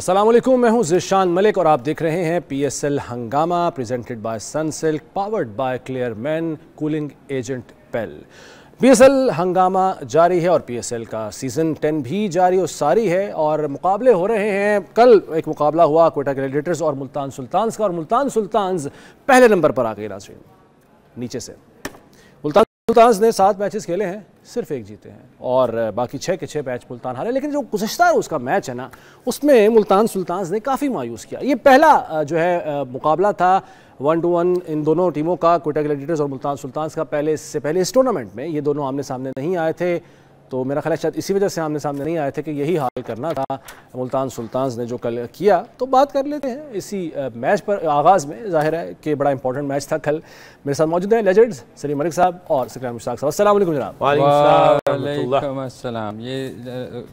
अस्सलाम वालेकुम, मैं हूं ज़िशान मलिक और आप देख रहे हैं PSL हंगामा presented by Sunsilk powered by Clear Men cooling agent पेल। PSL हंगामा जारी है और PSL का सीज़न 10 भी जारी और सारी है और मुकाबले हो रहे हैं। कल एक मुकाबला हुआ क्वेटा ग्लैडिएटर्स और मुल्तान सुल्तान्स का और मुल्तान सुल्तान्स पहले नंबर पर आ गई नाज़रीन नीचे से। मुल्तान सुल्तान्स ने 7 मैचेस खेले हैं, सिर्फ 1 जीते हैं और बाकी 6 के 6 मैच मुल्तान हारे। लेकिन जो गुज़श्ता उसका मैच है ना, उसमें मुल्तान सुल्तान्स ने काफ़ी मायूस किया। ये पहला जो है मुकाबला था 1-1 इन दोनों टीमों का, क्वेटा ग्लैडिएटर्स और मुल्तान सुल्तान्स का। इससे पहले इस टूर्नामेंट में ये दोनों आमने सामने नहीं आए थे, तो मेरा ख्याल है शायद इसी वजह से आमने सामने नहीं आए थे कि यही हाल करना था मुल्तान सुल्तान्स ने जो कल किया। तो बात कर लेते हैं इसी मैच पर। आगाज़ में जाहिर है कि बड़ा इंपॉर्टेंट मैच था कल। मेरे साथ मौजूद हैं लेजेंड्स सलीम मलिक साहब और सिकंदर मुश्ताक साहब। अस्सलाम वालेकुम जनाब। वालेकुम अस्सलाम। ये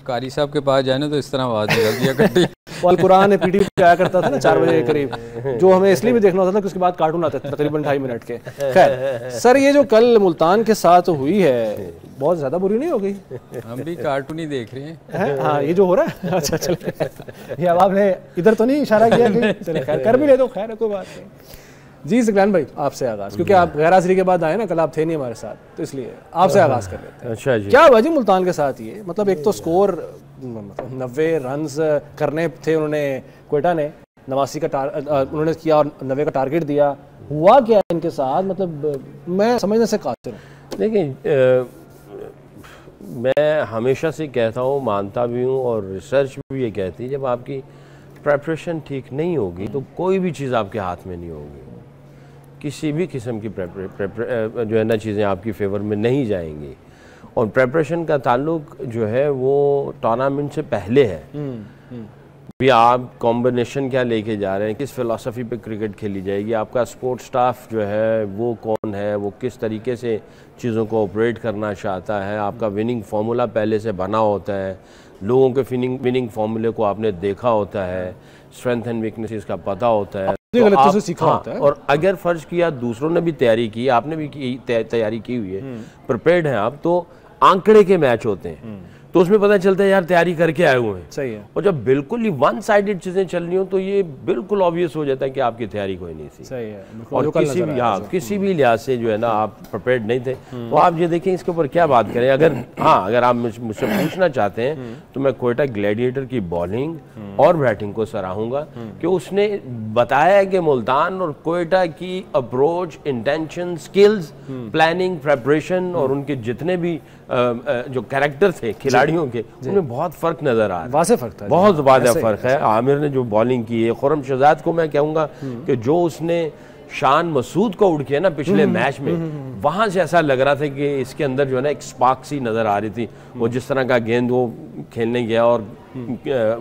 कारी साहब के पास जाए ना तो इस तरह आवाज़ निकल दिया करती। और कुरान PTV पे आया करता था ना 4 बजे के करीब, जो हमें इसलिए भी देखना होता था कि उसके बाद कार्टून आते थे तकरीबन 2.5 मिनट के। खैर सर, ये जो कल मुल्तान के साथ हुई है बहुत ज़्यादा बुरी नहीं हो गई? हम भी कार्टून ही देख रहे हैं। हाँ, ये जो हो रहा है। अच्छा चलिए, ये अब आपने इधर तो नहीं इशारा किया कि चले खैर कर भी ले दो, खैर कोई बात नहीं। जी सिकंदर भाई, आपसे आगाज़, क्योंकि आप गैर हाजिरी के बाद आए ना, कल आप थे नहीं हमारे साथ, तो इसलिए आपसे आगाज़ कर लेते हैं। अच्छा जी, क्या हुआ जी मुल्तान के साथ? ये मतलब एक तो स्कोर 90 रन्स करने थे उन्होंने, क्वेटा ने 89 का उन्होंने किया और 90 का टारगेट दिया। हुआ क्या इनके साथ? मतलब मैं समझने से कासिर हूँ। देखिए मैं हमेशा से कहता हूँ, मानता भी हूँ और रिसर्च भी ये कहती है, जब आपकी प्रेपरेशन ठीक नहीं होगी तो कोई भी चीज़ आपके हाथ में नहीं होगी। किसी भी किस्म की जो है ना चीज़ें आपकी फेवर में नहीं जाएंगी। और प्रेपरेशन का ताल्लुक जो है वो टूर्नामेंट से पहले है। भी आप कॉम्बिनेशन क्या लेके जा रहे हैं, किस फ़िलासफ़ी पे क्रिकेट खेली जाएगी, आपका सपोर्ट स्टाफ जो है वो कौन है, वो किस तरीके से चीज़ों को ऑपरेट करना चाहता है, आपका विनिंग फार्मूला पहले से बना होता है, लोगों के विनिंग फार्मूले को आपने देखा होता है, स्ट्रेंथ एंड वीकनेसेस का पता होता है, तो आप, से सीखा होता है। और अगर फर्ज किया दूसरों ने भी तैयारी की, आपने भी तैयारी की हुई है, प्रिपेयर्ड हैं आप, तो आंकड़े के मैच होते हैं, तो उसमें पता चलता है यार तैयारी करके आए हुए हैं। सही है। और जब बिल्कुल ही वन साइडेड चीजें चल रही हो तो ये बिल्कुल ऑब्वियस हो जाता है कि आपकी तैयारी कोई नहीं थी। सही है। और किसी भी लिहाज से जो है ना आप प्रिपेयर्ड नहीं थे। तो आप ये देखें इसके ऊपर क्या बात करें। अगर आप मुझसे पूछना चाहते हैं तो मैं क्वेटा ग्लैडिएटर की बॉलिंग और बैटिंग को सराहूंगा कि उसने बताया कि मुल्तान और क्वेटा की approach, intention, skills, planning, preparation और उनके जितने भी जो कैरेक्टर थे खिलाड़ियों के, उनमें बहुत फर्क नजर आ रहा है। वाज़ेह फर्क था, बहुत वाज़ेह फर्क है। आमिर ने जो बॉलिंग की है, खुर्रम शहजाद को मैं कहूँगा कि जो उसने शान मसूद को आउट किया ना पिछले मैच में, वहां से ऐसा लग रहा था कि इसके अंदर जो है ना एक स्पार्क सी नजर आ रही थी। वो जिस तरह का गेंद वो खेलने गया और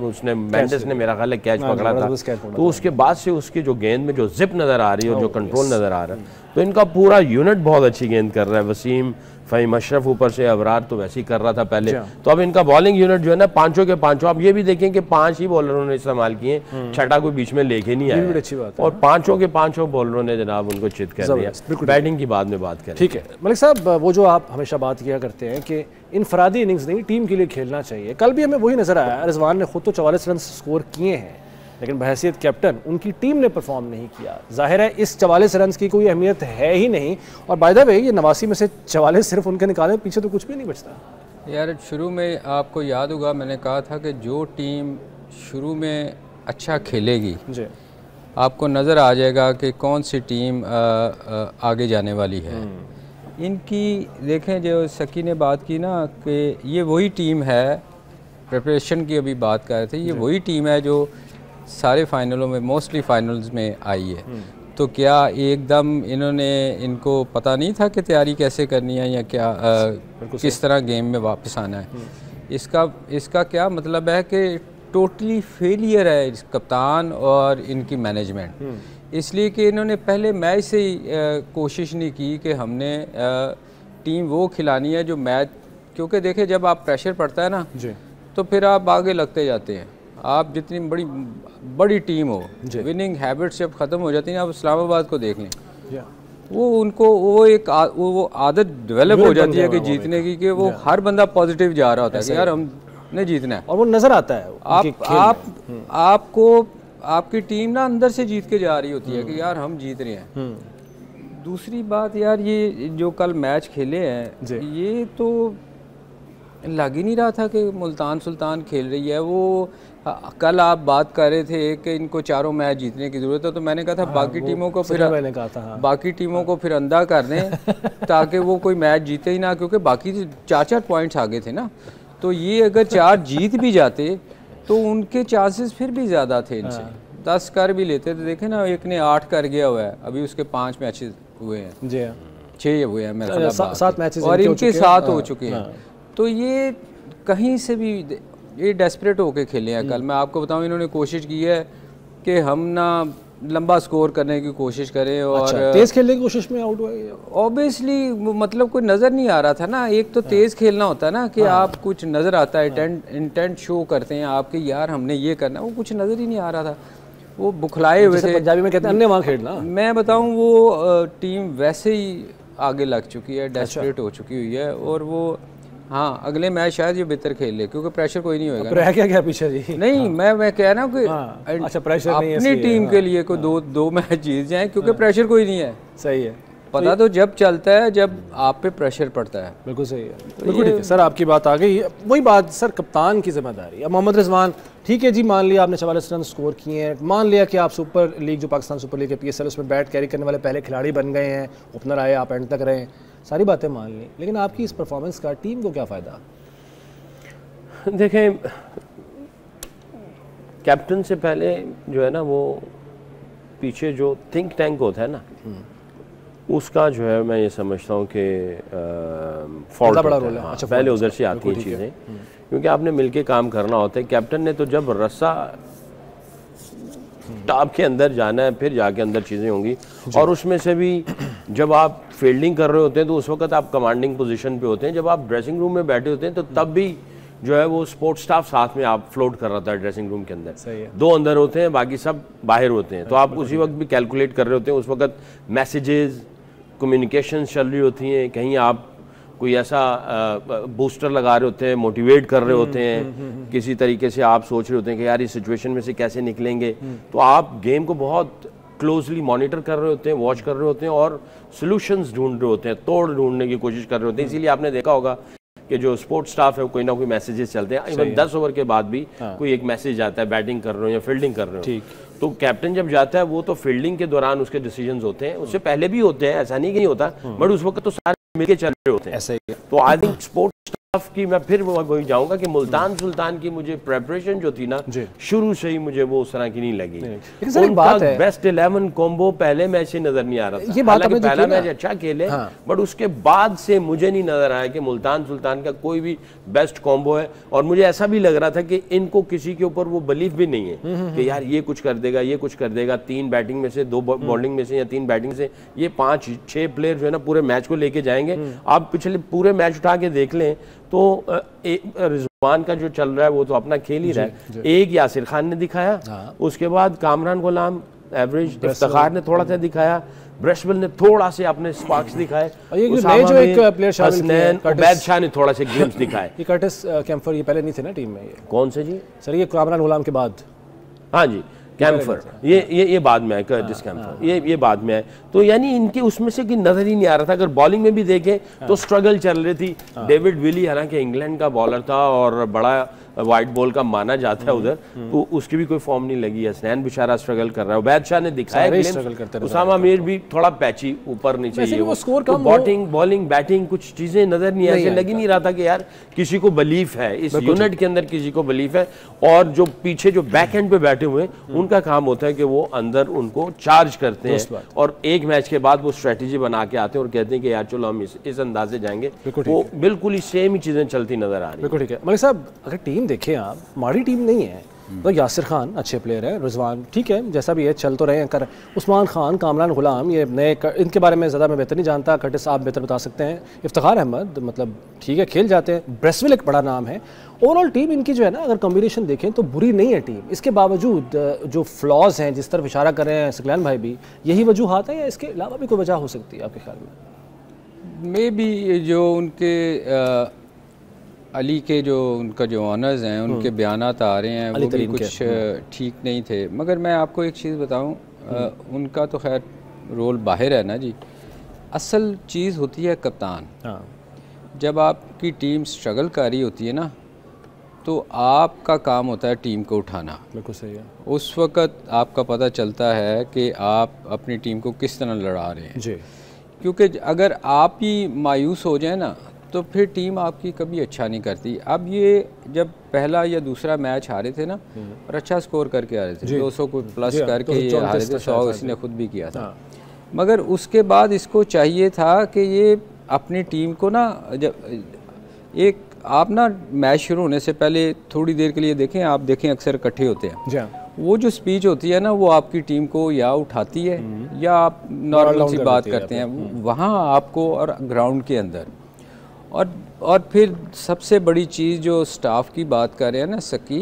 उसने मेंडिस ने मेरा ख्याल है कैच पकड़ा था, तो उसके बाद से उसकी जो गेंद में जो जिप नजर आ रही है और जो कंट्रोल नजर आ रहा है, तो इनका पूरा यूनिट बहुत अच्छी गेंद कर रहा है। वसीम, फ़हीम अशरफ, ऊपर से अबरार तो वैसे ही कर रहा था पहले, तो अब इनका बॉलिंग यूनिट जो है ना पांचों के पांचों, आप ये भी देखें कि 5 ही बॉलरों ने इस्तेमाल किए, छठा कोई बीच में लेके नहीं आया। अच्छी बात है। और पांचों के पांचों बॉलरों ने जनाब उनको चित कर दिया। बैटिंग की बाद में बात करें। ठीक है मलिक साहब, वो जो आप हमेशा बात किया करते हैं कि इनफरादी इनिंग्स नहीं, टीम के लिए खेलना चाहिए, कल भी हमें वही नजर आया। रिजवान ने खुद तो 44 रन स्कोर किए हैं, लेकिन बहैसियत कैप्टन उनकी टीम ने परफॉर्म नहीं किया। जाहिर है इस 44 रन की कोई अहमियत है ही नहीं। और बाय द वे ये 89 में से 44 सिर्फ उनके निकाले, पीछे तो कुछ भी नहीं बचता। यार शुरू में आपको याद होगा मैंने कहा था कि जो टीम शुरू में अच्छा खेलेगी जी, आपको नज़र आ जाएगा कि कौन सी टीम आगे जाने वाली है। इनकी देखें, जो सकी ने बात की ना कि ये वही टीम है, प्रिपरेशन की अभी बात कर रहे थे, ये वही टीम है जो सारे फाइनलों में, मोस्टली फाइनल्स में आई है। तो क्या एकदम इनको पता नहीं था कि तैयारी कैसे करनी है या क्या किस तरह गेम में वापस आना है? इसका क्या मतलब है कि टोटली फेलियर है कप्तान और इनकी मैनेजमेंट। इसलिए कि इन्होंने पहले मैच से ही कोशिश नहीं की कि हमने टीम वो खिलानी है जो मैच, क्योंकि देखिए जब आप प्रेशर पड़ता है ना जी, तो फिर आप आगे लगते जाते हैं। आप जितनी बड़ी टीम हो, विनिंग हैबिट्स जब ख़त्म हो जाती है, आप इस्लामाबाद को देख लें, वो आदत डेवलप हो जाती है कि जीतने की, कि वो हर बंदा पॉजिटिव जा रहा होता है कि यार हम नहीं जीतना है, और वो नजर आता है। आपको आपकी टीम ना अंदर से जीत के जा रही होती है कि यार हम जीत रहे हैं। दूसरी बात यार, ये जो कल मैच खेले हैं ये तो लग ही नहीं रहा था कि मुल्तान सुल्तान खेल रही है। वो कल आप बात कर रहे थे कि इनको चारों मैच जीतने की ज़रूरत है, तो मैंने कहा था बाकी टीमों को फिर बाकी टीमों को फिर अंधा कर दें ताकि वो कोई मैच जीते ही ना, क्योंकि बाकी 4-4 पॉइंट्स आगे थे ना। तो ये अगर 4 जीत भी जाते तो उनके चांसेस फिर भी ज़्यादा थे इनसे, 10 कर भी लेते। तो देखे ना, एक ने 8 कर गया हुआ है, अभी उसके 5 मैचेस हुए हैं जी, 6 हुए हैं मेरे ख्याल, 7 मैचेस और इनके 7 हो चुके हैं। तो ये कहीं से भी ये डेस्परेट होके खेले हैं कल। मैं आपको बताऊं, इन्होंने कोशिश की है कि हम ना लंबा स्कोर करने की कोशिश करें और तेज खेलने की कोशिश में आउट हुए। ऑब्वियसली मतलब कोई नज़र नहीं आ रहा था ना। एक तो तेज खेलना होता है ना कि आप कुछ नज़र आता है, इंटेंट शो करते हैं आपके, यार हमने ये करना, वो कुछ नज़र ही नहीं आ रहा था। वो बुखलाए हुए थे, पंजाबी में कहते हैं अन्य वहाँ खेलना। मैं बताऊं, वो टीम वैसे ही आगे लग चुकी है, डेस्परेट हो चुकी हुई है। और वो हाँ, अगले मैच शायद ये बेहतर खेल ले, क्योंकि प्रेशर कोई नहीं होगा। रह क्या पीछे जी? नहीं, मैं कह रहा हूँ कि अच्छा, प्रेशर नहीं है अपनी टीम के लिए कोई दो मैच जीत जाए, क्योंकि प्रेशर कोई नहीं है। सही है, पता तो जब चलता है जब आप पे प्रेशर पड़ता है। बिल्कुल सही है, बिल्कुल ठीक है सर, आपकी बात आ गई। वही बात सर, कप्तान की जिम्मेदारी। अब मोहम्मद रिजवान, ठीक है जी, मान लिया आपने 44 रन स्कोर किए हैं, मान लिया कि आप सुपर लीग जो पाकिस्तान सुपर लीग है PSL, उसमें बैट कैरी करने वाले पहले खिलाड़ी बन गए हैं, ओपनर आए, आप एंड तक रहे, सारी बातें मान ली, लेकिन आपकी इस परफॉर्मेंस का टीम को क्या फ़ायदा? देखें, कैप्टन से पहले जो है ना, वो पीछे जो थिंक टैंक होता है ना, उसका जो है मैं ये समझता हूँ कि फॉल्ट बड़ा रोल है। हाँ, अच्छा, पहले उधर से आती हैं चीज़ें, क्योंकि आपने मिलके काम करना होता है। कैप्टन ने तो जब रस्सा टॉप के अंदर जाना है, फिर जाके अंदर चीज़ें होंगी। और उसमें से भी जब आप फील्डिंग कर रहे होते हैं तो उस वक्त आप कमांडिंग पोजीशन पे होते हैं। जब आप ड्रेसिंग रूम में बैठे होते हैं तो तब भी जो है वो स्पोर्ट्स स्टाफ साथ में आप फ्लोट कर रहा था ड्रेसिंग रूम के अंदर। सही है। 2 अंदर होते हैं, बाकी सब बाहर होते हैं। तो आप उसी वक्त भी कैलकुलेट कर रहे होते हैं। उस वक्त मैसेजेस, कम्युनिकेशन चल रही होती हैं, कहीं आप कोई ऐसा बूस्टर लगा रहे होते हैं, मोटिवेट कर रहे होते हैं, किसी तरीके से आप सोच रहे होते हैं कि यार इस सिचुएशन में से कैसे निकलेंगे। तो आप गेम को बहुत क्लोजली मॉनिटर कर रहे होते हैं, वॉच कर रहे होते हैं और सॉल्यूशंस ढूंढ रहे होते हैं, तोड़ ढूंढने की कोशिश कर रहे होते हैं। इसीलिए आपने देखा होगा कि जो स्पोर्ट्स स्टाफ है कोई ना कोई मैसेजेस चलते हैं। इवन 10 ओवर के बाद भी कोई एक मैसेज आता है, बैटिंग कर रहे हो या फील्डिंग कर रहे हो। तो कैप्टन जब जाता है वो तो फील्डिंग के दौरान उसके डिसीजंस होते हैं, उससे पहले भी होते हैं, ऐसा नहीं कि नहीं होता, बट उस वक्त तो सारे मिलके चल रहे होते हैं। ऐसे ही तो आई थिंक स्पोर्ट्स स्टाफ की, मैं फिर वही जाऊंगा कि मुल्तान सुल्तान की मुझे प्रेपरेशन जो थी ना शुरू से ही मुझे वो उस तरह की नहीं लगी। लेकिन एक बात है, बेस्ट 11 कॉम्बो पहले मैच से नजर नहीं आ रहा था। ये बात है, पहला मैच अच्छा खेले, बट उसके बाद से मुझे नहीं नजर आया कि मुल्तान सुल्तान का कोई भी बेस्ट कॉम्बो है। और मुझे ऐसा भी लग रहा था कि इनको किसी के ऊपर वो बिलीफ भी नहीं है कि यार ये कुछ कर देगा, ये कुछ कर देगा। 3 बैटिंग में से 2 बॉलिंग में से या 3 बैटिंग से ये 5-6 प्लेयर जो है ना पूरे मैच को लेके जाएंगे। आप पिछले पूरे मैच उठा के देख लें तो रिजवान का जो चल रहा है वो तो अपना खेल ही रहा है। एक यासिर खान ने दिखाया, उसके बाद कामरान गुलाम एवरेज, इफ्तिखार ने थोड़ा सा दिखाया, ब्रशबल ने थोड़ा से अपने स्पार्क्स दिखाए, उबैद शाह ने थोड़ा से ग्लिम्स दिखाए। ये कर्टिस कैम्फर ये पहले नहीं थे ना टीम में? ये कौन से जी सर? ये कामरान गुलाम के बाद। हाँ जी, कैम्फर ये बाद में है, कर्टिस कैम्फर ये बाद में है। तो यानी इनके उसमें से कि नजर ही नहीं आ रहा था। अगर बॉलिंग में भी देखें तो स्ट्रगल चल रही थी। डेविड विली हालांकि इंग्लैंड का बॉलर था और बड़ा वाइट बॉल का माना जाता है उधर, तो उसकी भी कोई फॉर्म नहीं लगी। हसनैन बेचारा स्ट्रगल कर रहा है, उबैद शाह ने दिखाया, उसामा मीर भी थोड़ा पैची ऊपर नीचे, बॉलिंग बैटिंग कुछ चीजें नजर नहीं आई, लग ही नहीं रहा था कि यार किसी को बिलीफ है इस यूनिट के अंदर, किसी को बिलीफ है। और जो पीछे जो बैक एंड पे बैठे हुए उनका काम होता है कि वो अंदर उनको चार्ज करते हैं और एक मैच के बाद वो स्ट्रेटेजी बना के आते हैं और कहते हैं कि यार चलो हम इस अंदाज से जाएंगे। वो बिल्कुल ही सेम ही चीजें चलती नजर आ रही है। बिल्कुल ठीक है मलिक साहब, अगर टीम देखें आप, माड़ी टीम नहीं है। तो यासिर खान अच्छे प्लेयर है, रिजवान ठीक है, जैसा भी है चल तो रहे हैं कर, उस्मान खान, कामरान गुलाम, ये नए इनके बारे में ज़्यादा मैं बेहतर नहीं जानता, कर्टिस आप बेहतर बता सकते हैं। इफ्तिखार अहमद मतलब ठीक है खेल जाते हैं, ब्रेसवेल एक बड़ा नाम है। ओवरऑल टीम इनकी जो है ना, अगर कॉम्बिनेशन देखें तो बुरी नहीं है टीम। इसके बावजूद जो फ्लॉज हैं, जिस तरफ इशारा कर रहे हैं सकलैन भाई भी, यही वजूहात है या इसके अलावा भी कोई वजह हो सकती है आपके ख्याल में? मे बी जो उनके अली के जो उनका जो ऑनर्स हैं उनके बयानात आ रहे हैं वो भी कुछ ठीक नहीं थे। मगर मैं आपको एक चीज़ बताऊं, उनका तो खैर रोल बाहर है ना जी, असल चीज़ होती है कप्तान। जब आपकी टीम स्ट्रगल कर रही होती है ना, तो आपका काम होता है टीम को उठाना। बिल्कुल सही है। उस वक़्त आपका पता चलता है कि आप अपनी टीम को किस तरह लड़ा रहे हैं जी। क्योंकि अगर आप ही मायूस हो जाए ना, तो फिर टीम आपकी कभी अच्छा नहीं करती। अब ये जब पहला या दूसरा मैच हारे थे ना, और अच्छा स्कोर करके हारे थे, 200 को प्लस करके ये हारे थे, 100 इसने खुद भी किया था। मगर उसके बाद इसको चाहिए था कि ये अपनी टीम को ना, जब एक आप ना मैच शुरू होने से पहले थोड़ी देर के लिए देखें, आप देखें अक्सर इकट्ठे होते हैं, वो जो स्पीच होती है ना, वो आपकी टीम को या उठाती है या आप नॉर्मल सी बात करते हैं वहाँ आपको, और ग्राउंड के अंदर। और फिर सबसे बड़ी चीज़ जो स्टाफ की बात कर रहे हैं ना सकी,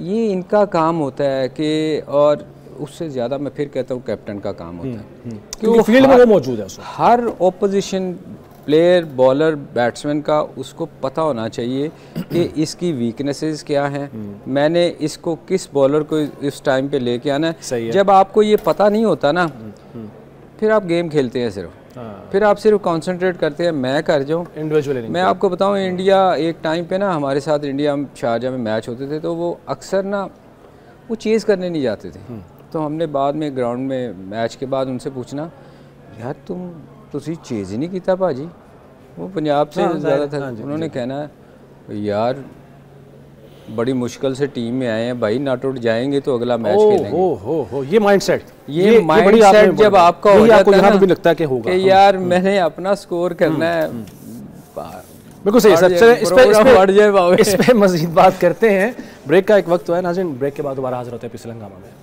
ये इनका काम होता है कि, और उससे ज़्यादा मैं फिर कहता हूँ कैप्टन का काम होता है, क्योंकि फील्ड में वो मौजूद है। हर ओपोजिशन प्लेयर, बॉलर, बैट्समैन का उसको पता होना चाहिए कि इसकी वीकनेसेस क्या हैं, मैंने इसको किस बॉलर को इस टाइम पे लेके आना है। जब आपको ये पता नहीं होता ना, फिर आप गेम खेलते हैं सिर्फ, फिर आप सिर्फ कंसंट्रेट करते हैं मैं कर जाऊँ इंडिविजुअली। मैं आपको बताऊँ, इंडिया एक टाइम पे ना, हमारे साथ इंडिया शारजाह में मैच होते थे, तो वो अक्सर ना वो चेज़ करने नहीं जाते थे। तो हमने बाद में ग्राउंड में मैच के बाद उनसे पूछना, यार तुसी चेज़ ही नहीं किया भाजी, वो पंजाब से ज़्यादा था। उन्होंने कहना, यार बड़ी मुश्किल से टीम में आए हैं भाई, नॉट आउट जाएंगे तो अगला मैच खेलेंगे। ये माइंडसेट, ये माइंडसेट जब आपका हो जाता है ना, भी लगता है कि होगा कि यार मैंने अपना स्कोर करना है। बिल्कुल सही। इस पे मजीद बात करते हैं। ब्रेक का एक वक्त है नाज़रीन, ब्रेक के बाद दोबारा हाजिर होते हैं पीएसएल हंगामा में।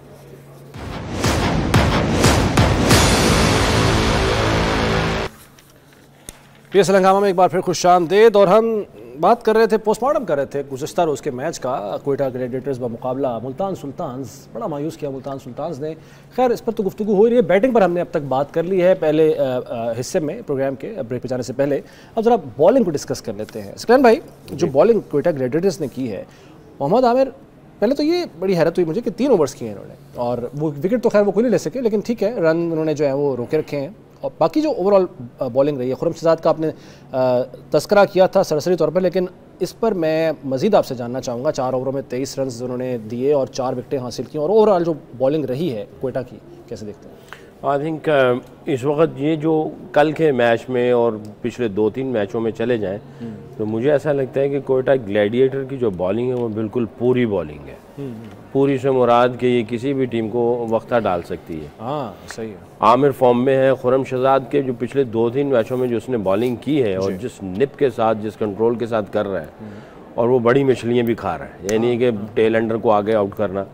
पीएसएल हंगामा में एक बार फिर खुशामदीद। और हम बात कर रहे थे, पोस्टमार्टम कर रहे थे गुज़िश्ता रोज़ के मैच का, क्वेटा ग्लैडिएटर्स मुकाबला मुल्तान सुल्तान्स। बड़ा मायूस किया मुल्तान सुल्तान्स ने। खैर इस पर तो गुफ्तगू हो रही है, बैटिंग पर हमने अब तक बात कर ली है पहले हिस्से में प्रोग्राम के, ब्रेक पे जाने से पहले। अब ज़रा बॉलिंग को डिस्कस कर लेते हैं। सकलैन भाई, जो बॉलिंग क्वेटा ग्लैडिएटर्स ने की है, मोहम्मद आमिर, पहले तो ये बड़ी हैरत हुई मुझे कि 3 ओवर्स किए इन्होंने, और वो विकेट तो खैर वो कोई नहीं ले सके, लेकिन ठीक है, रन उन्होंने जो है वो रोके रखे हैं। और बाकी जो ओवरऑल बॉलिंग रही है, खुर्रम शहजाद का आपने तस्करा किया था सरसरी तौर पर, लेकिन इस पर मैं मज़ीद आपसे जानना चाहूँगा। 4 ओवरों में 23 रन उन्होंने दिए और 4 विकेटें हासिल की, और ओवरऑल जो बॉलिंग रही है क्वेटा की, कैसे देखते हैं? आई थिंक इस वक्त ये जो कल के मैच में और पिछले 2-3 मैचों में चले जाएं, तो मुझे ऐसा लगता है कि क्वेटा ग्लैडिएटर की जो बॉलिंग है वो बिल्कुल पूरी बॉलिंग है। पूरी से मुराद कि ये किसी भी टीम को वक्ता डाल सकती है। हाँ सही है। आमिर फॉर्म में है। खुर्रम शहजाद के जो पिछले 2-3 मैचों में जो उसने बॉलिंग की है, और जिस निप के साथ, जिस कंट्रोल के साथ कर रहा है, और वो बड़ी मछलियाँ भी खा रहा है, यानी कि टेल एंडर को आगे आउट करना।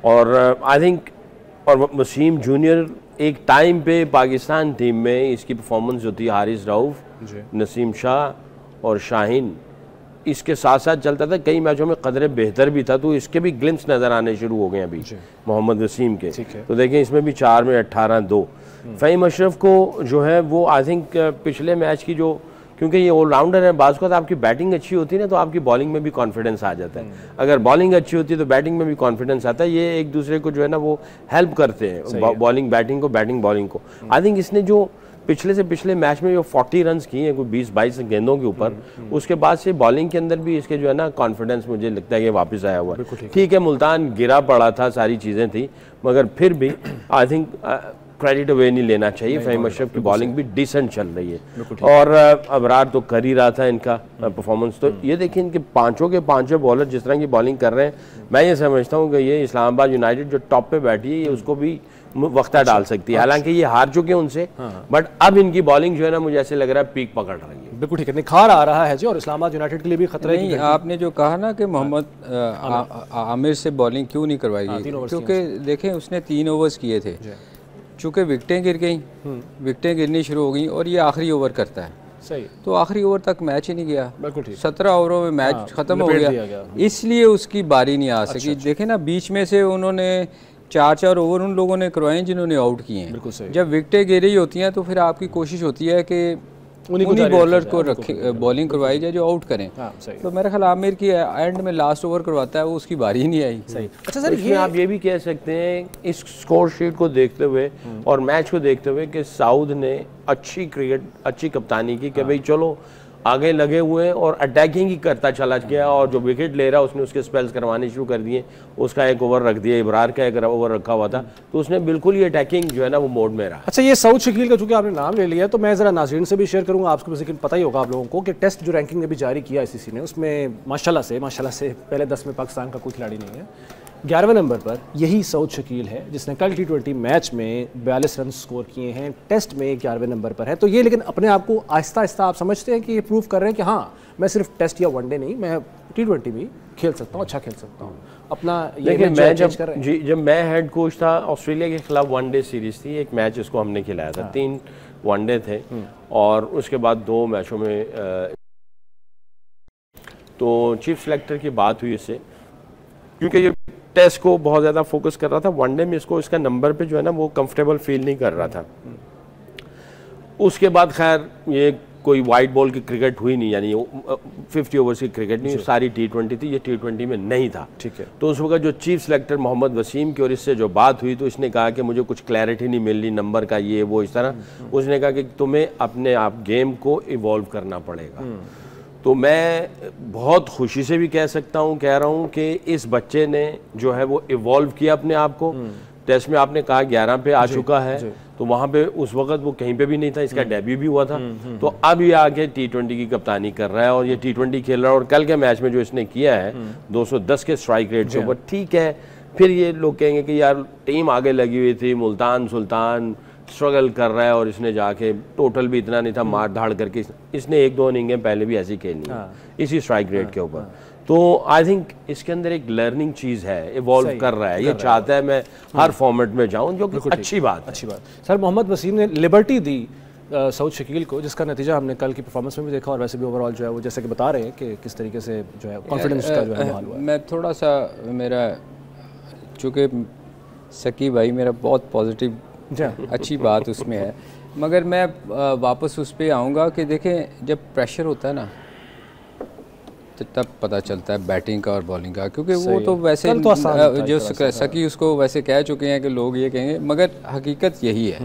और आई थिंक, और वसीम जूनियर एक टाइम पे पाकिस्तान टीम में इसकी परफॉर्मेंस जो थी, हारिस रऊफ, नसीम शाह और शाहीन, इसके साथ साथ चलता था। कई मैचों में कदरे बेहतर भी था, तो इसके भी ग्लिम्स नज़र आने शुरू हो गए अभी मोहम्मद वसीम के। तो देखें, इसमें भी 4 में 18-2। फ़हीम अशरफ को जो है वो आई थिंक पिछले मैच की जो, क्योंकि ये ऑलराउंडर है, बाज़ को आपकी बैटिंग अच्छी होती है ना, तो आपकी बॉलिंग में भी कॉन्फिडेंस आ जाता है। अगर बॉलिंग अच्छी होती है तो बैटिंग में भी कॉन्फिडेंस आता है। ये एक दूसरे को जो है ना वो हेल्प करते हैं, बॉलिंग बैटिंग को, बैटिंग बॉलिंग को। आई थिंक इसने जो पिछले से पिछले मैच में जो 40 रन किए हैं, कोई 20-22 गेंदों के ऊपर, उसके बाद से बॉलिंग के अंदर भी इसके जो है ना कॉन्फिडेंस मुझे लगता है कि वापस आया हुआ है। ठीक है, मुल्तान गिरा पड़ा था, सारी चीज़ें थी, मगर फिर भी आई थिंक क्रेडिट अवे नहीं लेना चाहिए। फ़हीम अशरफ की बॉलिंग भी डिसेंट चल रही है, और अबरार तो कर ही रहा था इनका परफॉर्मेंस। तो ये देखिए, इनके पांचों के पांचों बॉलर जिस तरह की बॉलिंग कर रहे हैं, मैं ये समझता हूँ कि ये इस्लामाबाद यूनाइटेड जो टॉप पे बैठी है, ये उसको भी वक्ता डाल सकती है। हालांकि ये हार चुके हैं उनसे, बट अब इनकी बॉलिंग जो है ना, मुझे ऐसे लग रहा है पीक पकड़ रही है। बिल्कुल ठीक है, निखार आ रहा है जी, और इस्लामाबाद यूनाइटेड के लिए भी खतरा है। आपने जो कहा ना कि मोहम्मद आमिर से बॉलिंग क्यों नहीं करवाई गई, क्योंकि देखें उसने 3 ओवर्स किए थे, चूँकि विकटें गिर गई, विकटें गिरनी शुरू हो गई, और ये आखिरी ओवर करता है। सही, तो आखिरी ओवर तक मैच ही नहीं गया। 17 ओवरों में मैच खत्म हो गया, इसलिए उसकी बारी नहीं आ सकी। देखें ना, बीच में से उन्होंने 4-4 ओवर उन लोगों ने करवाए जिन्होंने आउट किए हैं। जब विकटें गिर रही होती हैं तो फिर आपकी कोशिश होती है कि उन्हीं बॉलर को रखे बॉलिंग करवाई जाए जो आउट करें। तो मेरे ख्याल आमिर की एंड में लास्ट ओवर करवाता है, वो उसकी बारी ही नहीं आई। सही। अच्छा सर, ये आप ये भी कह सकते हैं इस स्कोर शीट को देखते हुए और मैच को देखते हुए कि साउथ ने अच्छी क्रिकेट, अच्छी कप्तानी की कि भाई चलो आगे लगे हुए हैं और अटैकिंग ही करता चला गया, और जो विकेट ले रहा उसने उसके स्पेल्स करवाने शुरू कर दिए। उसका एक ओवर रख दिया, इब्रार का एक ओवर रखा हुआ था, तो उसने बिल्कुल ही अटैकिंग जो है ना वो मोड में रहा। अच्छा, ये सऊद शकील का चूंकि आपने नाम ले लिया तो मैं जरा नाज़रीन से भी शेयर करूंगा, आपको लेकिन पता ही होगा आप लोगों को कि टेस्ट जो रैंकिंग अभी जारी किया ICC ने, उसमें माशाल्लाह से पहले 10 में पाकिस्तान का कोई खिलाड़ी नहीं है। 11वें नंबर पर यही सऊद शकील है जिसने कल T20 मैच में 42 रन स्कोर किए हैं, टेस्ट में 11वें नंबर पर है। तो ये लेकिन अपने आप को आहिस्ता आहिस्ता आप समझते हैं कि ये प्रूव कर रहे हैं कि हाँ मैं सिर्फ टेस्ट या वनडे नहीं, मैं T20 भी खेल सकता हूँ, अच्छा खेल सकता हूँ अपना। लेकिन मैं जब मैं हेड कोच था, ऑस्ट्रेलिया के खिलाफ वनडे सीरीज थी, एक मैच इसको हमने खिलाया था। 3 वनडे थे और उसके बाद 2 मैचों में तो चीफ सेलेक्टर की बात हुई इससे, क्योंकि ये टेस्ट को बहुत ज़्यादा फोकस कर रहा था, वनडे में इसको इसका नंबर पे जो है ना वो कंफर्टेबल फील नहीं कर रहा था। उसके बाद खैर ये कोई वाइट बॉल की क्रिकेट हुई नहीं, यानी 50 ओवर्स की क्रिकेट नहीं, सारी T20 थी, ये T20 में नहीं था। ठीक है। तो उस वक्त जो चीफ सेलेक्टर मोहम्मद वसीम की और इससे जो बात हुई तो इसने कहा कि मुझे कुछ क्लैरिटी नहीं मिल रही नंबर का, ये वो इस तरह। उसने कहा कि तुम्हें अपने आप गेम को इवॉल्व करना पड़ेगा। तो मैं बहुत खुशी से भी कह रहा हूँ कि इस बच्चे ने जो है वो इवॉल्व किया अपने आप को। टेस्ट में आपने कहा 11 पे आ चुका है, तो वहाँ पे उस वक्त वो कहीं पे भी नहीं था, इसका डेब्यू भी हुआ था। तो अब ये आके T20 की कप्तानी कर रहा है और ये T20 खेल रहा है, और कल के मैच में जो इसने किया है 210 के स्ट्राइक रेट के ऊपर, ठीक है। फिर ये लोग कहेंगे कि यार टीम आगे लगी हुई थी, मुल्तान सुल्तान स्ट्रगल कर रहा है और इसने जाके टोटल भी इतना नहीं था, मार धाड़ करके इसने 1-2 इनिंगें पहले भी ऐसी खेलनी है इसी स्ट्राइक रेट के ऊपर। तो आई थिंक इसके अंदर एक लर्निंग चीज़ है, इवॉल्व कर रहा है, ये चाहता है मैं हर फॉर्मेट में जाऊं, जो कि अच्छी बात। सर, मोहम्मद वसीम ने लिबर्टी दी सऊद शकील को, जिसका नतीजा हमने कल की परफॉर्मेंस में भी देखा, और वैसे भी ओवरऑल जो है वो जैसे कि बता रहे हैं कि किस तरीके से जो है कॉन्फिडेंस का जो है हाल हुआ है। मैं थोड़ा सा मेरा, चूँकि सकी भाई मेरा बहुत पॉजिटिव अच्छी बात उसमें है, मगर मैं वापस उस पर आऊँगा कि देखें जब प्रेशर होता है ना तो तब पता चलता है बैटिंग का और बॉलिंग का, क्योंकि वो तो वैसे जो सकी उसको वैसे कह चुके हैं कि लोग ये कहेंगे, मगर हकीकत यही है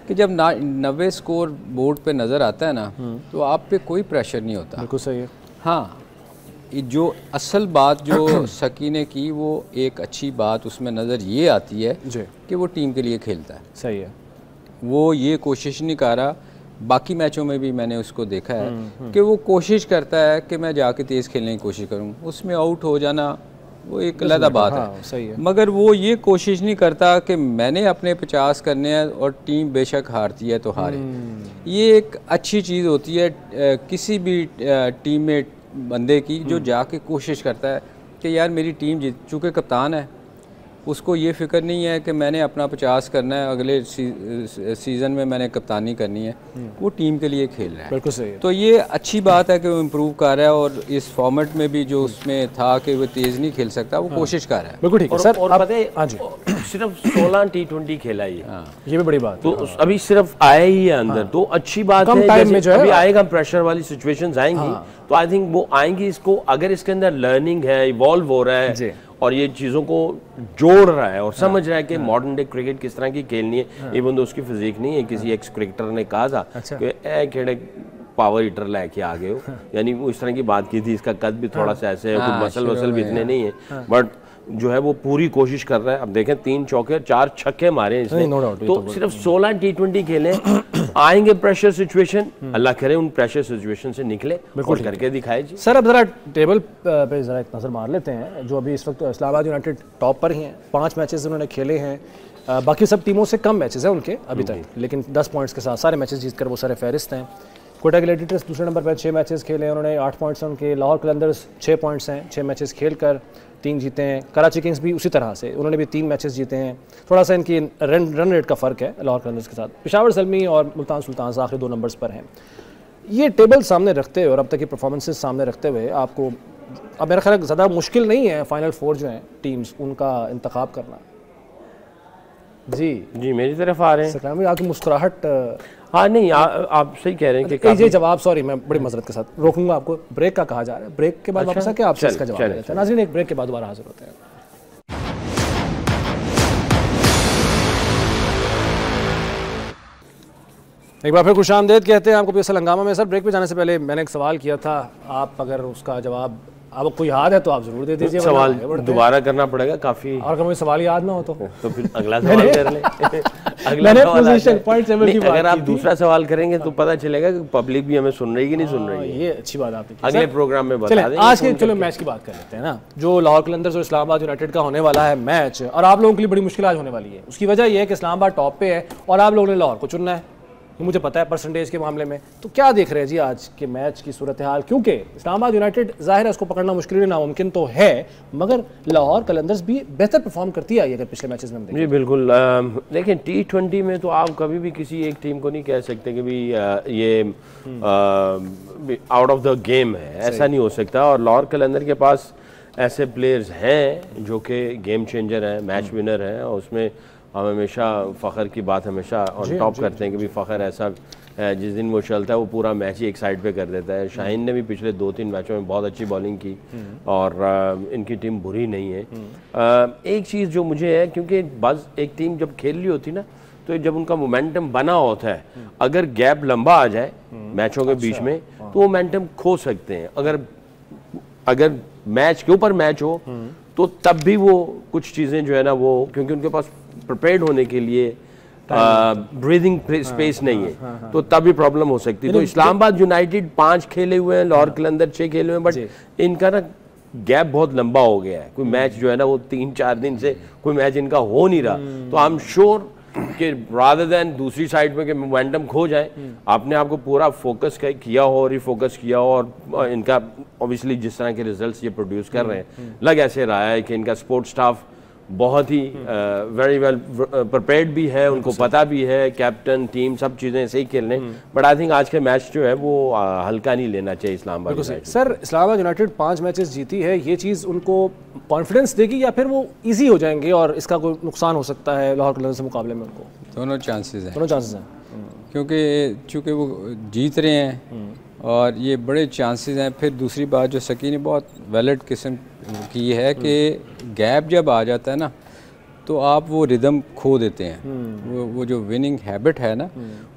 कि जब 90 स्कोर बोर्ड पे नज़र आता है ना तो आप पे कोई प्रेशर नहीं होता। बिल्कुल सही है। हाँ, जो असल बात जो सकी ने की, वो एक अच्छी बात उसमें नज़र ये आती है कि वो टीम के लिए खेलता है। सही है। वो ये कोशिश नहीं कर रहा, बाकी मैचों में भी मैंने उसको देखा है कि वो कोशिश करता है कि मैं जाके तेज़ खेलने की कोशिश करूं, उसमें आउट हो जाना वो एक अलग बात है। सही है। मगर वो ये कोशिश नहीं करता कि मैंने अपने 50 करने हैं और टीम बेशक हारती है तो हारे। ये एक अच्छी चीज़ होती है किसी भी टीम में बंदे की, जो जाके कोशिश करता है कि यार मेरी टीम जीत, चूँकि कप्तान है उसको ये फ़िक्र नहीं है कि मैंने अपना 50 करना है, अगले सीज़न में मैंने कप्तानी करनी है, वो टीम के लिए खेल रहा है। बिल्कुल सही है। तो ये अच्छी बात है कि वो इम्प्रूव कर रहा है, और इस फॉर्मेट में भी जो उसमें था कि वो तेज़ नहीं खेल सकता, वो कोशिश कर रहा है। बिल्कुल ठीक है सर। और पता है सिर्फ 16 T20 खेला ये भी बड़ी बात तो अभी सिर्फ आया ही है अंदर, तो अच्छी बात है। अभी आएगा, प्रेशर वाली सिचुएशंस आएंगी, तो आई थिंक वो आएंगी। इसको अगर इसके अंदर लर्निंग है, इवॉल्व हो रहा है और ये चीज़ों को जोड़ रहा है और समझ रहा है कि मॉडर्न डे क्रिकेट किस तरह की खेलनी है, इवन तो उसकी फिजिक नहीं है। किसी एक्स क्रिकेटर ने कहा था कि खेड़े पावर हीटर लेके आ गए हो, यानी वो इस तरह की बात की थी। इसका कद भी थोड़ा सा ऐसे है, कुछ मसल वसल भी इतने नहीं है, बट जो है वो पूरी कोशिश कर रहा है। अब देखें 3 चौके 4 छक्के मारे इसने, तो सिर्फ 16 T20 खेले। आएंगे प्रेशर सिचुएशन, अल्लाह करे उन प्रेशर सिचुएशन से निकले और करके दिखाए जी। सर, अब जरा टेबल पे जरा एक नज़र मार लेते हैं, जो अभी इस वक्त इस्लामाबाद यूनाइटेड टॉप पर ही हैं। 5 मैचेस उन्होंने खेले हैं, बाकी सब टीमों से कम मैचेस हैं उनके अभी तक, लेकिन 10 पॉइंट्स के साथ सारे मैचेस जीतकर वो सारे फहरिस्त हैं। कोटा ग्लैडिएटर्स दूसरे नंबर पर 6 मैचेस खेले उन्होंने, 8 पॉइंट्स हैं उनके। लाहौर कलंदर्स 6 पॉइंट्स हैं, 6 मैचेस खेलकर 3 जीते हैं। कराची किंग्स भी उसी तरह से, उन्होंने भी 3 मैचेस जीते हैं। थोड़ा सा इनकी रन रेट का फ़र्क है लाहौर कलंदर्स के साथ। पेशावर ज़ल्मी और मुल्तान सुल्तान आखिरी 2 नंबर्स पर हैं। ये टेबल सामने रखते हुए और अब तक की परफॉर्मेंसेस सामने रखते हुए आपको अब मेरा ख्याल ज़्यादा मुश्किल नहीं है फाइनल 4 जो हैं टीम्स, उनका इंतखाब करना। जी मेरी तरफ आ रहे हैं। आपकी मुस्कुराहट, हाँ नहीं आप सही कह रहे हैं कि ये जवाब, सॉरी मैं बड़ी मजरत के साथ रोकूंगा आपको, ब्रेक का कहा जा रहा है, ब्रेक के बाद वापस आके आपसे इसका जवाब देते हैं। नाज़रीन एक ब्रेक के बाद दोबारा हाजिर होते हैं। एक बार फिर खुशामदीद कहते हैं आपको पीएसएल हंगामा में। सर ब्रेक पे जाने से पहले मैंने एक सवाल किया था, आप अगर उसका जवाब आपको कोई याद है तो आप जरूर दे दीजिए। सवाल दोबारा करना पड़ेगा काफी, और अगर मुझे सवाल याद ना हो तो फिर अगला सवाल कर ले। अगला पोजीशन पॉइंट टेबल की बात, अगर आप दूसरा सवाल करेंगे तो पता चलेगा कि पब्लिक भी हमें सुन रही है कि नहीं सुन रही है। ये अच्छी बात आपने अगले प्रोग्राम में बता देंगे। आज के चलो मैच की बात कर लेते हैं ना, जो लाहौर कलंदर्स और इस्लामाबाद यूनाइटेड का होने वाला है मैच, और आप लोगों के लिए बड़ी मुश्किल आज होने वाली है। उसकी वजह यह है कि इस्लामाबाद टॉप पे है और आप लोगों ने लाहौर को चुनना है, मुझे पता है परसेंटेज के मामले में। तो क्या देख रहे हैं जी आज के मैच की सूरत हाल, क्योंकि इस्लामाबाद यूनाइटेड जाहिर है उसको पकड़ना मुश्किल नामुमकिन तो है, मगर लाहौर कलंदर्स भी बेहतर परफॉर्म करती आई अगर पिछले मैचेस में हम देखें। जी बिल्कुल, देखिए T20 में तो आप कभी भी किसी एक टीम को नहीं कह सकते कि भी ये आउट ऑफ द गेम है, ऐसा नहीं हो सकता। और लाहौर कलंदर के पास ऐसे प्लेयर्स हैं जो कि गेम चेंजर हैं, मैच विनर हैं, और उसमें हम हमेशा फ़ख्र की बात हमेशा ऑन टॉप करते हैं कि भी फ़ख्र ऐसा जिस दिन वो चलता है वो पूरा मैच ही एक साइड पे कर देता है। शाहीन ने भी पिछले 2-3 मैचों में बहुत अच्छी बॉलिंग की और इनकी टीम बुरी नहीं है। एक चीज़ जो मुझे है, क्योंकि बस एक टीम जब खेल रही होती ना तो जब उनका मोमेंटम बना होता है, अगर गैप लंबा आ जाए मैचों के बीच में तो वो मोमेंटम खो सकते हैं। अगर मैच के ऊपर मैच हो तो तब भी वो कुछ चीज़ें जो है ना वो, क्योंकि उनके पास प्रिपेयर्ड होने के लिए ब्रीदिंग स्पेस नहीं है, तो तब भी प्रॉब्लम हो सकती है। तो इस्लामाबाद यूनाइटेड 5 खेले हुए हैं, लाहौर कलंदर 6 खेले हुए हैं, बट इनका ना गैप बहुत लंबा हो गया है। कोई मैच जो है ना वो 3-4 दिन से कोई मैच इनका हो नहीं रहा। तो आई एम श्योर कि रादर देन दूसरी साइड में कि मोमेंटम खो जाए, आपने आपको पूरा फोकस किया हो, रिफोकस किया हो, और इनका ऑब्वियसली जिस तरह के रिजल्ट्स ये प्रोड्यूस कर रहे हैं, लग ऐसे रहा है कि इनका स्पोर्ट्स स्टाफ बहुत ही वेरी वेल प्रिपेयर्ड भी है, उनको पता भी है, कैप्टन टीम सब चीज़ें ऐसे ही खेल रहे हैं। बट आई थिंक आज के मैच जो है वो हल्का नहीं लेना चाहिए Islamabad United. Sir Islamabad United 5 matches जीती है, ये चीज़ उनको कॉन्फिडेंस देगी या फिर वो इजी हो जाएंगे और इसका कोई नुकसान हो सकता है लाहौर कलंदर से मुकाबले में? उनको दोनों चांसेस हैं, क्योंकि चूँकि वो जीत रहे हैं और ये बड़े चांसेस हैं। फिर दूसरी बात जो सकी ने बहुत वैलिड किस्म की है कि गैप जब आ जाता है ना तो आप वो रिदम खो देते हैं। वो जो विनिंग हैबिट है ना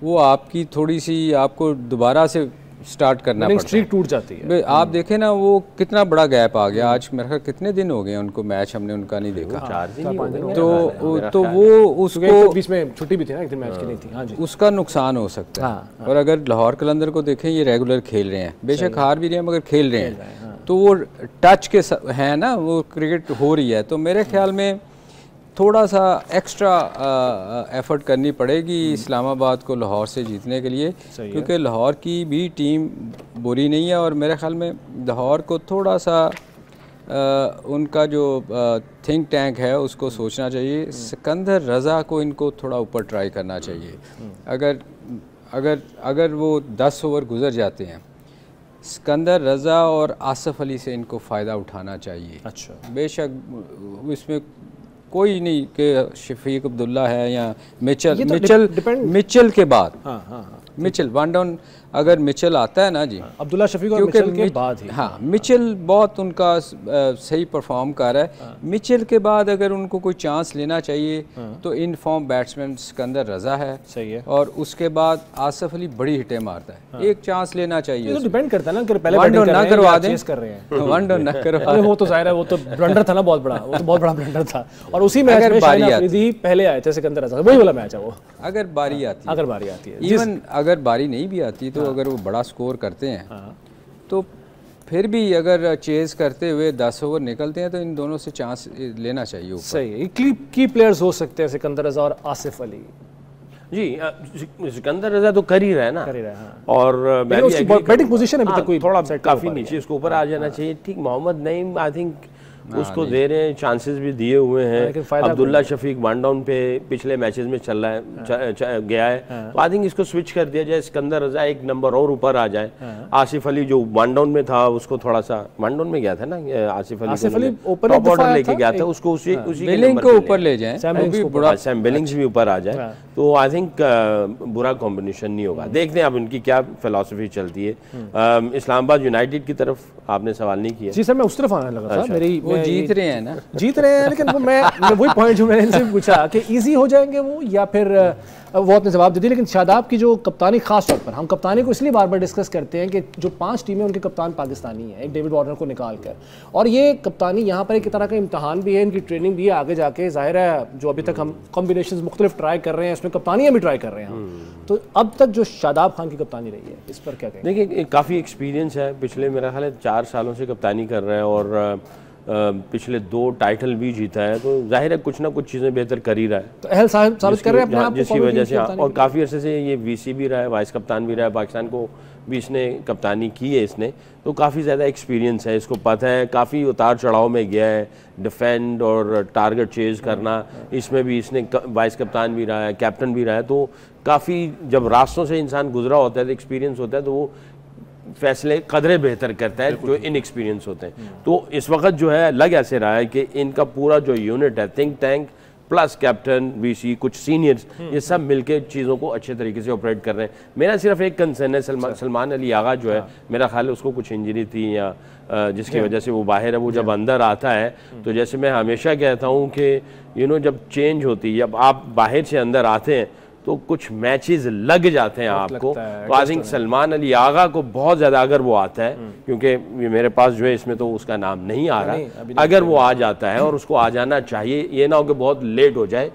वो आपकी थोड़ी सी आपको दोबारा से स्टार्ट करना पड़ता है, स्ट्रीक टूट जाती है। आप देखें ना वो कितना बड़ा गैप आ गया। आज मेरे ख्याल कितने दिन हो गए उनको मैच हमने उनका नहीं देखा, 4 दिन तो वो उसको बीच में छुट्टी भी थी ना, एक दिन मैच की नहीं थी। हाँ जी, उसका नुकसान हो सकता है। और अगर लाहौर कलंदर को देखें ये रेगुलर खेल रहे हैं, बेशक हार भी रहे हैं मगर खेल रहे हैं, तो वो टच के हैं ना, वो क्रिकेट हो रही है। तो मेरे ख्याल में थोड़ा सा एक्स्ट्रा एफर्ट करनी पड़ेगी इस्लामाबाद को लाहौर से जीतने के लिए, क्योंकि लाहौर की भी टीम बुरी नहीं है। और मेरे ख्याल में लाहौर को थोड़ा सा उनका जो थिंक टैंक है उसको सोचना चाहिए। सिकंदर रज़ा को इनको थोड़ा ऊपर ट्राई करना चाहिए। अगर वो 10 ओवर गुजर जाते हैं, सिकंदर रज़ा और आसिफ अली से इनको फ़ायदा उठाना चाहिए। अच्छा, बेशक इसमें कोई नहीं कि शफीक अब्दुल्ला है या मिचेल के बाद, मिचेल वन डाउन अगर मिचेल आता है ना जी, अब्दुल्ला शफीक और मिचेल के बाद ही, हाँ मिचेल बहुत उनका सही परफॉर्म कर रहा है। मिचेल के बाद अगर उनको कोई चांस लेना चाहिए तो इन फॉर्म बैट्समैन सिकंदर रज़ा है, सही है, और उसके बाद आसिफ अली बड़ी हिटें मारता है। एक चांस लेना चाहिए। तो डिपेंड करता है ना कि पहले वन डाउन ना करवा दें, कर रहे हैं वन डाउन ना करवा दें। वो तो जाहिर है, वो तो ब्लंडर था ना, बहुत बड़ा, वो तो बहुत बड़ा ब्लंडर था। और उसी मैच में शाहीन अफरीदी पहले आए थे सिकंदर रज़ा, वही वाला मैच है वो। अगर बारी आती है, इवन अगर बारी नहीं भी आती तो अगर वो बड़ा स्कोर करते हैं तो फिर भी अगर चेज करते हुए 10 ओवर निकलते हैं तो इन दोनों से चांस लेना चाहिए ऊपर। सही है, की प्लेयर्स हो सकते हैं सिकंदर रज़ा और आसिफ अली। जी सिकंदर रज़ा तो कर ही रहा है ना, और बैटिंग पोजीशन अभी तक कोई थोड़ा काफ़ी नीचे, इसको ऊपर आ जाना चाहिए। ठीक, मोहम्मद नईम आई थिंक उसको दे रहे हैं, चांसेस भी दिए हुए हैं। अब्दुल्ला शफीक वन डाउन पे पिछले मैचेस में चल रहा है, गया है, तो आई थिंक इसको स्विच कर दिया जाए, सिकंदर रजा एक नंबर और ऊपर आ जाए। आसिफ अली जो वन डाउन में था उसको थोड़ा सा, वन डाउन में गया था ना आसिफ अली ऊपर ऑर्डर लेके गया था, उसको उसी को ऊपर ले जाए, सैम बिलिंग्स भी ऊपर आ जाए, तो आई थिंक बुरा कॉम्बिनेशन नहीं होगा। देखते हैं अब उनकी क्या फिलॉसफी चलती है। इस्लामाबाद यूनाइटेड की तरफ आपने सवाल नहीं किया। जी सर, मैं उस तरफ आने लगा था। मेरी वो जीत रहे हैं ना, जीत रहे हैं, लेकिन मैं वही पॉइंट जो मैंने इनसे पूछा कि इजी हो जाएंगे वो या फिर वो आपने जवाब दे दिया। लेकिन शादाब की जो कप्तानी, खास तौर पर हम कप्तानी को इसलिए बार बार डिस्कस करते हैं कि जो 5 टीमें उनके कप्तान पाकिस्तानी हैं, एक डेविड वार्नर को निकाल कर, और ये कप्तानी यहाँ पर एक तरह का इम्तहान भी है, इनकी ट्रेनिंग भी है। आगे जाके जाहिर है जो अभी तक हम कॉम्बिनेशन मुख्तलिफ ट्राई कर रहे हैं, उसमें कप्तानियाँ भी ट्राई कर रहे हैं। तो अब तक जो शादाब खान की कप्तानी रही है, इस पर क्या कहें? देखिए, काफ़ी एक्सपीरियंस है, पिछले मेरा ख्याल है 4 सालों से कप्तानी कर रहे हैं और पिछले 2 टाइटल भी जीता है, तो जाहिर है कुछ ना कुछ चीज़ें बेहतर कर ही रहा है, तो अहल साबित कर रहे हैं अपने आप को, जिसकी वजह से। और काफ़ी अरसे से ये वीसी भी रहा है, वाइस कप्तान भी रहा है, पाकिस्तान को भी इसने कप्तानी की है इसने, तो काफ़ी ज़्यादा एक्सपीरियंस है, इसको पता है, काफ़ी उतार चढ़ाव में गया है, डिफेंड और टारगेट चेज करना, इसमें भी इसने वाइस कप्तान भी रहा है, कैप्टन भी रहा है, तो काफ़ी जब रास्तों से इंसान गुजरा होता है तो एक्सपीरियंस होता है, तो वो फैसले कदरे बेहतर करता है जो इनएक्सपीरियंस होते हैं। तो इस वक्त जो है लग ऐसे रहा है कि इनका पूरा जो यूनिट है, think tank plus captain, VC, कुछ सीनियर्स, ये सब मिलके चीज़ों को अच्छे तरीके से ऑपरेट कर रहे हैं। मेरा सिर्फ एक कंसर्न है, सलमान अली आगा जो है, मेरा ख्याल है उसको कुछ इंजरी थी या जिसकी वजह से वो बाहर है। वो जब अंदर आता है तो जैसे मैं हमेशा कहता हूँ कि जब चेंज होती है, जब आप बाहर से अंदर आते हैं तो कुछ मैचेस लग जाते हैं आपको, तो आई थिंक सलमान अली आगा को बहुत ज़्यादा, अगर वो आता है, क्योंकि मेरे पास जो है इसमें तो उसका नाम नहीं आ रहा, अगर वो आ जाता है, और उसको आ जाना चाहिए, ये ना हो कि बहुत लेट हो जाए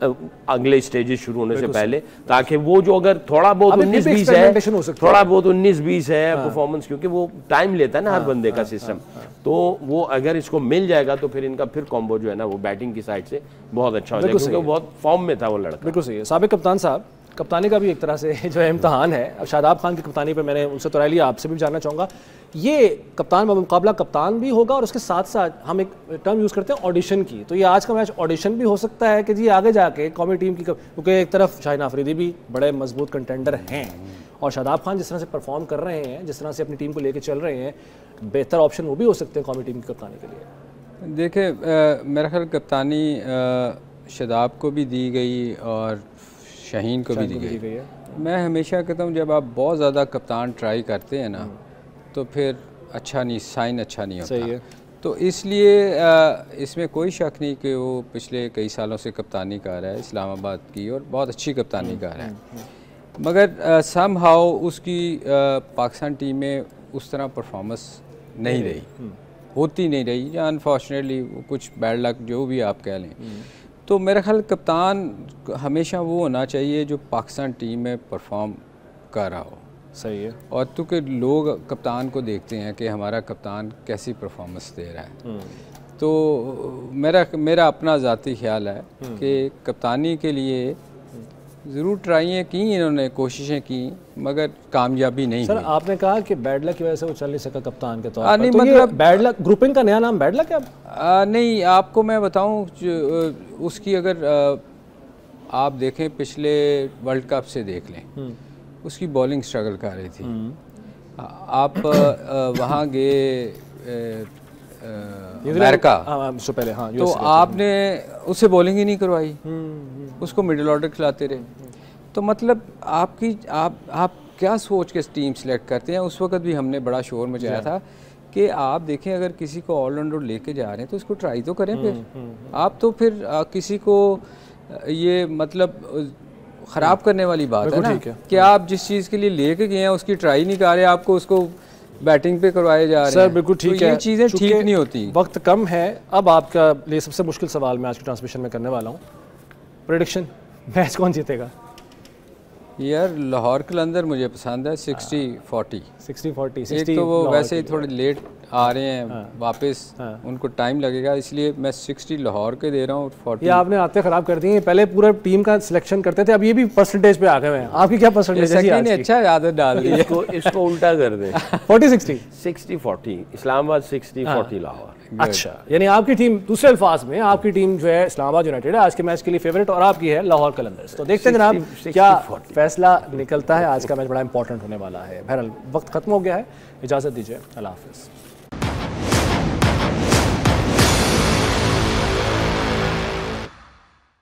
अगले स्टेजेस शुरू होने से पहले, ताकि वो जो अगर थोड़ा बहुत 19-20 है, थोड़ा बहुत 19-20 है परफॉर्मेंस, क्योंकि वो टाइम लेता है ना हर बंदे का सिस्टम, तो वो अगर इसको मिल जाएगा तो फिर इनका फिर कॉम्बो जो है ना वो बैटिंग की साइड से बहुत अच्छा हो जाएगा, क्योंकि वो बहुत फॉर्म में था वो लड़का। बिल्कुल सही है। साबिक कप्तान साहब, कप्तानी का भी एक तरह से जो है इम्तहान है। अब शादाब खान की कप्तानी पे मैंने उनसे तो राय लिया, आपसे भी जानना चाहूँगा, ये कप्तान मुकाबला कप्तान भी होगा और उसके साथ साथ हम एक टर्म यूज़ करते हैं ऑडिशन की, तो ये आज का मैच ऑडिशन भी हो सकता है कि जी आगे जाके कौमी टीम की, क्योंकि एक तरफ शाहीन आफरीदी भी बड़े मजबूत कंटेंडर हैं और शादाब खान जिस तरह से परफॉर्म कर रहे हैं, जिस तरह से अपनी टीम को लेकर चल रहे हैं, बेहतर ऑप्शन वो भी हो सकते हैं कौमी टीम की कप्तानी के लिए। देखिए, मेरा ख्याल कप्तानी शादाब को भी दी गई और शाहीन को भी दी गई है। मैं हमेशा कहता हूँ जब आप बहुत ज़्यादा कप्तान ट्राई करते हैं ना, तो फिर अच्छा नहीं, साइन अच्छा नहीं होता। सही है। तो इसलिए इसमें कोई शक नहीं कि वो पिछले कई सालों से कप्तानी कर रहा है इस्लामाबाद की, और बहुत अच्छी कप्तानी कर रहा है, मगर समहाउ उसकी पाकिस्तान टीम में उस तरह परफॉर्मेंस नहीं रही, होती नहीं रही, या अनफॉर्चुनेटली कुछ बैड लक जो भी आप कह लें। तो मेरा ख्याल कप्तान हमेशा वो होना चाहिए जो पाकिस्तान टीम में परफॉर्म कर रहा हो। सही है। और क्योंकि लोग कप्तान को देखते हैं कि हमारा कप्तान कैसी परफॉर्मेंस दे रहा है, तो मेरा अपना ज़ाती ख्याल है कि कप्तानी के लिए ज़रूर ट्राइयाँ की इन्होंने, कोशिशें की, मगर कामयाबी नहीं सर हुई। आपने कहा कि बैड लक की वजह से वो चल नहीं सका कप्तान के तौर पर, नहीं, तो मतलब बैड लक, ग्रुपिंग का नया नाम बैड लक है? नहीं, आपको मैं बताऊं, उसकी अगर आप देखें पिछले वर्ल्ड कप से देख लें, उसकी बॉलिंग स्ट्रगल कर रही थी। आप वहाँ गए अमेरिका से पहले, हाँ, तो आपने उससे बॉलिंग ही नहीं करवाई, उसको मिडिल ऑर्डर खिलाते रहे। तो मतलब आप क्या सोच के टीम सेलेक्ट करते हैं? उस वक्त भी हमने बड़ा शोर मचाया था कि आप देखें अगर किसी को ऑलराउंडर लेके जा रहे हैं तो उसको ट्राई तो करें। फिर आप तो फिर किसी को ये मतलब ख़राब करने वाली बात है ना कि आप जिस चीज़ के लिए लेके गए हैं उसकी ट्राई नहीं कर रहे, आपको उसको बैटिंग पे करवाए जा रहे हैं। सर बिल्कुल ठीक तो है, ये चीज़ें ठीक नहीं होती। वक्त कम है, अब आपका लिए सबसे मुश्किल सवाल मैं आज की ट्रांसमिशन में करने वाला हूँ। प्रेडिक्शन, मैच कौन जीतेगा? यार लाहौर कलंदर मुझे पसंद है, 60-40। 60-40। एक तो वो वैसे ही थोड़े लेट आ रहे हैं वापस, उनको टाइम लगेगा, इसलिए मैं 60 लाहौर के दे रहा हूँ। 40 ये आपने आते ख़राब कर दिए, पहले पूरा टीम का सिलेक्शन करते थे, अब ये भी परसेंटेज पे आ गए हैं। आपकी क्या परसेंटेज है? अच्छा आदत डाल दी इसको उल्टा कर दें। 40-60। 60-40 इस्लामाबाद, 60-40 लाहौर। अच्छा, यानी आपकी टीम, दूसरे अल्फाज में आपकी टीम जो है इस्लामाबाद यूनाइटेड है आज के मैच के लिए फेवरेट और आपकी है लाहौर कलंदर्स। तो देखते हैं जनाब क्या फैसला निकलता है। आज का मैच बड़ा इंपॉर्टेंट होने वाला है। बहरहाल वक्त खत्म हो गया है, इजाज़त दीजिए, अल्लाह हाफ़िज़।